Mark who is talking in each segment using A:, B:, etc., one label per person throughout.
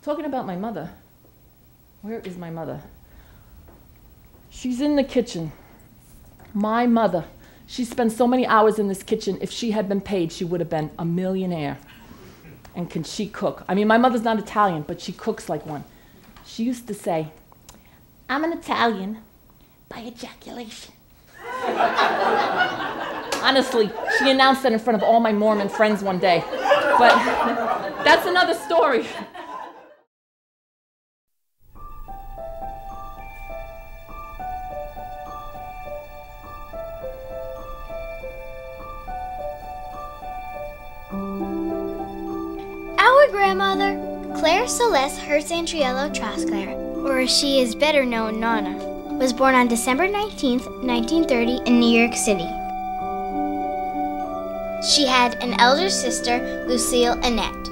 A: Talking about my mother. Where is my mother? She's in the kitchen. My mother. She spent so many hours in this kitchen. If she had been paid, she would have been a millionaire. And can she cook? I mean, my mother's not Italian, but she cooks like one. She used to say, "I'm an Italian by ejaculation." Honestly, she announced that in front of all my Mormon friends one day. But that's another story.
B: Our grandmother, Claire Celeste Hertz-Andriello Trosclair, or as she is better known, Nonna, was born on December 19th, 1930 in New York City. She had an elder sister, Lucille Annette.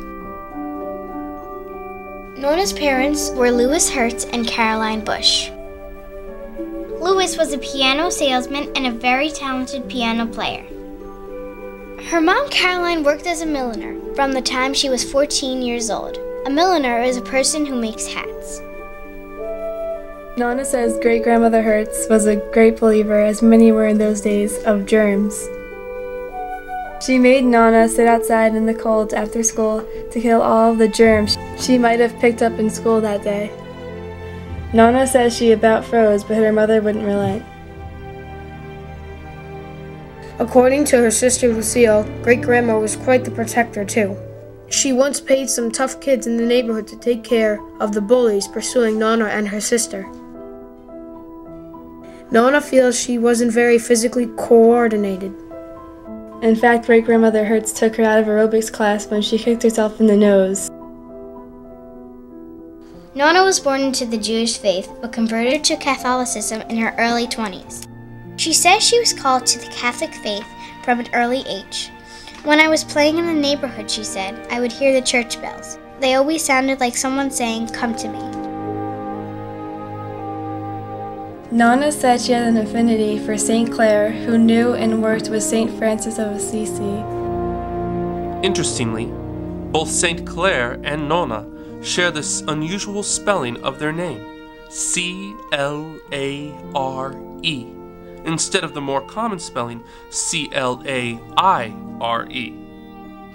B: Nonna's parents were Louis Hertz and Caroline Bush. Louis was a piano salesman and a very talented piano player. Her mom, Caroline, worked as a milliner from the time she was 14 years old. A milliner is a person who makes hats.
C: Nonna says great-grandmother Hertz was a great believer, as many were in those days, of germs. She made Nonna sit outside in the cold after school to kill all of the germs she might have picked up in school that day. Nonna says she about froze, but her mother wouldn't relent.
D: According to her sister Lucille, great-grandma was quite the protector too. She once paid some tough kids in the neighborhood to take care of the bullies pursuing Nonna and her sister. Nonna feels she wasn't very physically coordinated.
C: In fact, great-grandmother Hertz took her out of aerobics class when she kicked herself in the nose.
B: Nonna was born into the Jewish faith, but converted to Catholicism in her early 20s. She says she was called to the Catholic faith from an early age. When I was playing in the neighborhood, she said, I would hear the church bells. They always sounded like someone saying, "Come to me."
C: Nonna said she had an affinity for St. Clare, who knew and worked with St. Francis of Assisi.
E: Interestingly, both St. Clare and Nonna share this unusual spelling of their name, C-L-A-R-E, instead of the more common spelling, C-L-A-I-R-E.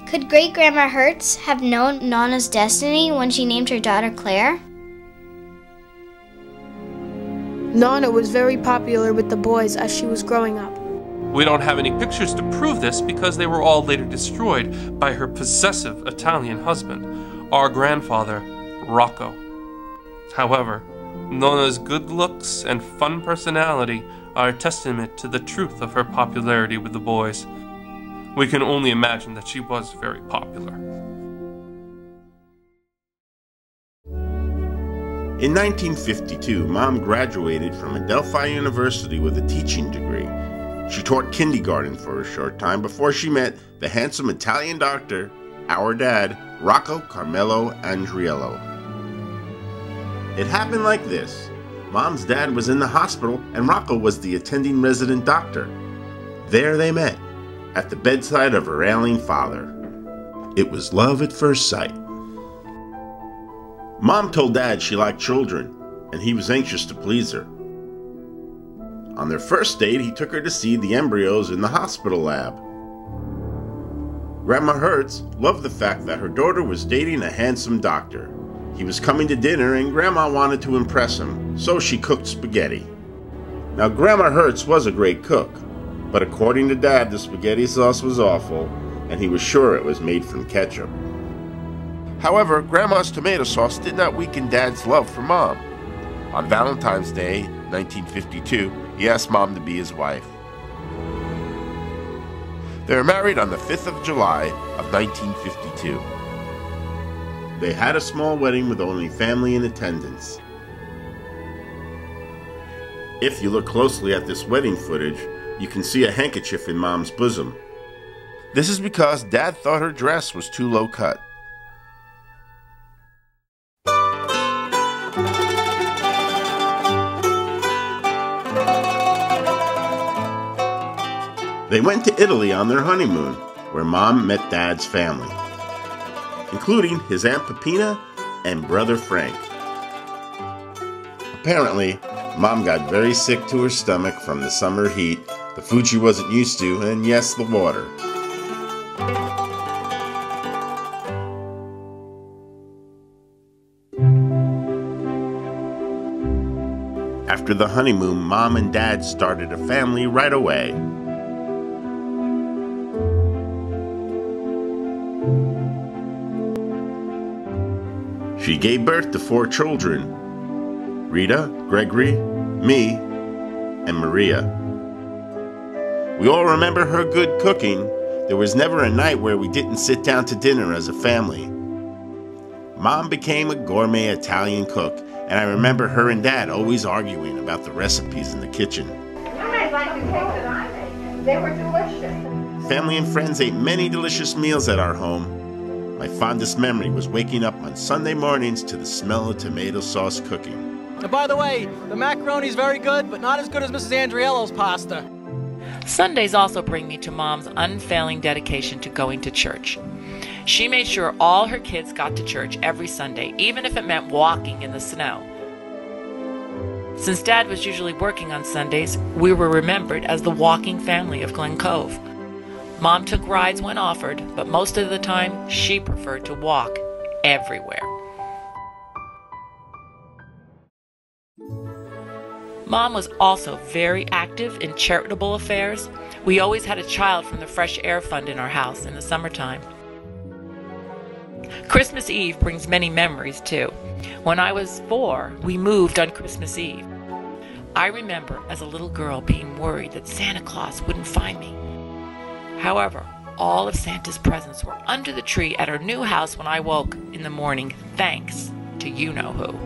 B: Could great-grandma Hertz have known Nonna's destiny when she named her daughter Claire?
D: Nonna was very popular with the boys as she was growing up.
E: We don't have any pictures to prove this because they were all later destroyed by her possessive Italian husband, our grandfather, Rocco. However, Nonna's good looks and fun personality are a testament to the truth of her popularity with the boys. We can only imagine that she was very popular.
F: In 1952, Mom graduated from Adelphi University with a teaching degree. She taught kindergarten for a short time before she met the handsome Italian doctor, our dad, Rocco Carmelo Andriello. It happened like this. Mom's dad was in the hospital and Rocco was the attending resident doctor. There they met, at the bedside of her ailing father. It was love at first sight. Mom told Dad she liked children, and he was anxious to please her. On their first date, he took her to see the embryos in the hospital lab. Grandma Hertz loved the fact that her daughter was dating a handsome doctor. He was coming to dinner, and Grandma wanted to impress him, so she cooked spaghetti. Now, Grandma Hertz was a great cook, but according to Dad, the spaghetti sauce was awful, and he was sure it was made from ketchup. However, Grandma's tomato sauce did not weaken Dad's love for Mom. On Valentine's Day, 1952, he asked Mom to be his wife. They were married on the 5th of July of 1952. They had a small wedding with only family in attendance. If you look closely at this wedding footage, you can see a handkerchief in Mom's bosom. This is because Dad thought her dress was too low cut. They went to Italy on their honeymoon, where Mom met Dad's family, including his Aunt Peppina and brother Frank. Apparently, Mom got very sick to her stomach from the summer heat, the food she wasn't used to, and yes, the water. After the honeymoon, Mom and Dad started a family right away. She gave birth to 4 children: Rita, Gregory, me, and Maria. We all remember her good cooking. There was never a night where we didn't sit down to dinner as a family. Mom became a gourmet Italian cook, and I remember her and Dad always arguing about the recipes in the kitchen.
G: I like the cakes that I made. They were delicious.
F: Family and friends ate many delicious meals at our home. My fondest memory was waking up on Sunday mornings to the smell of tomato sauce cooking.
H: And by the way, the macaroni's very good, but not as good as Mrs. Andriello's pasta.
A: Sundays also bring me to Mom's unfailing dedication to going to church. She made sure all her kids got to church every Sunday, even if it meant walking in the snow. Since Dad was usually working on Sundays, we were remembered as the walking family of Glen Cove. Mom took rides when offered, but most of the time she preferred to walk everywhere. Mom was also very active in charitable affairs. We always had a child from the Fresh Air Fund in our house in the summertime. Christmas Eve brings many memories too. When I was 4, we moved on Christmas Eve. I remember as a little girl being worried that Santa Claus wouldn't find me. However, all of Santa's presents were under the tree at our new house when I woke in the morning, thanks to you-know-who.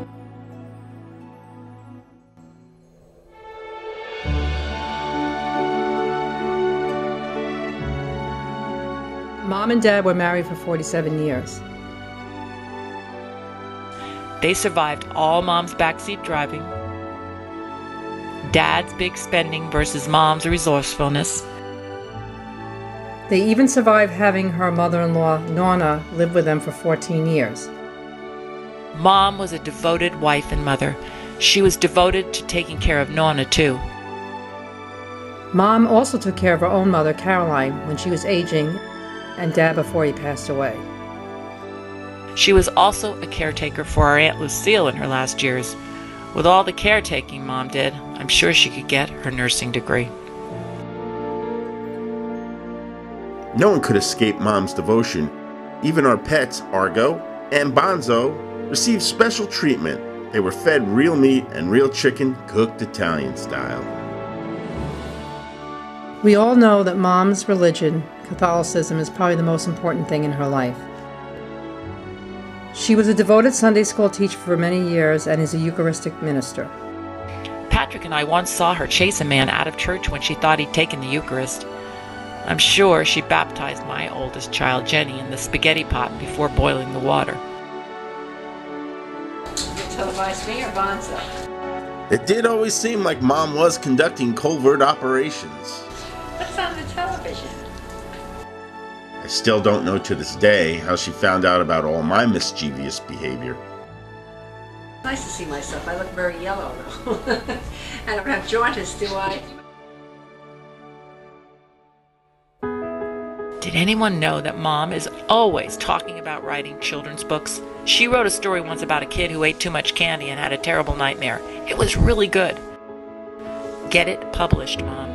I: Mom and Dad were married for 47 years.
A: They survived all Mom's backseat driving, Dad's big spending versus Mom's resourcefulness.
I: They even survived having her mother-in-law, Nonna, live with them for 14 years.
A: Mom was a devoted wife and mother. She was devoted to taking care of Nonna, too.
I: Mom also took care of her own mother, Caroline, when she was aging, and Dad before he passed away.
A: She was also a caretaker for our Aunt Lucille in her last years. With all the caretaking Mom did, I'm sure she could get her nursing degree.
F: No one could escape Mom's devotion. Even our pets, Argo and Bonzo, received special treatment. They were fed real meat and real chicken, cooked Italian style.
I: We all know that Mom's religion, Catholicism, is probably the most important thing in her life. She was a devoted Sunday school teacher for many years and is a Eucharistic minister.
A: Patrick and I once saw her chase a man out of church when she thought he'd taken the Eucharist. I'm sure she baptized my oldest child, Jenny, in the spaghetti pot before boiling the water.
G: You televised me or Bonzo?
F: It did always seem like Mom was conducting covert operations.
G: What's on the television?
F: I still don't know to this day how she found out about all my mischievous behavior.
G: Nice to see myself. I look very yellow, though. I don't have jaundice, do I?
A: Did anyone know that Mom is always talking about writing children's books? She wrote a story once about a kid who ate too much candy and had a terrible nightmare. It was really good. Get it published, Mom.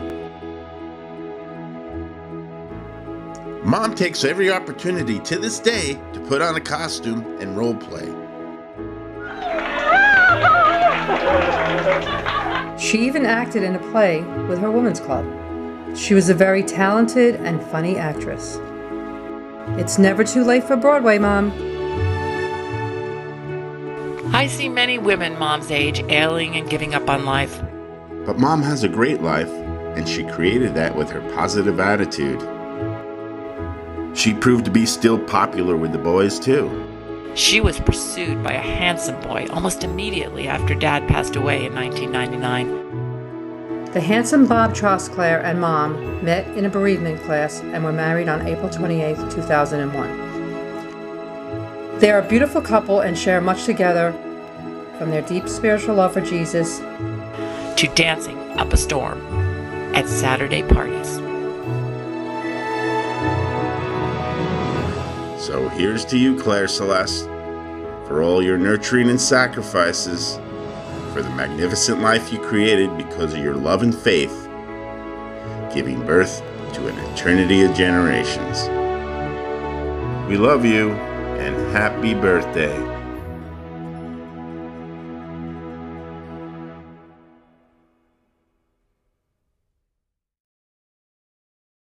F: Mom takes every opportunity to this day to put on a costume and role play.
I: She even acted in a play with her women's club. She was a very talented and funny actress. It's never too late for Broadway, Mom.
A: I see many women Mom's age ailing and giving up on life.
F: But Mom has a great life, and she created that with her positive attitude. She proved to be still popular with the boys, too.
A: She was pursued by a handsome boy almost immediately after Dad passed away in 1999.
I: The handsome Bob Trosclair and Mom met in a bereavement class and were married on April 28, 2001. They are a beautiful couple and share much together, from their deep spiritual love for Jesus
J: to dancing up a storm at Saturday parties.
F: So here's to you, Claire Celeste, for all your nurturing and sacrifices, for the magnificent life you created because of your love and faith, giving birth to an eternity of generations. We love you, and happy birthday.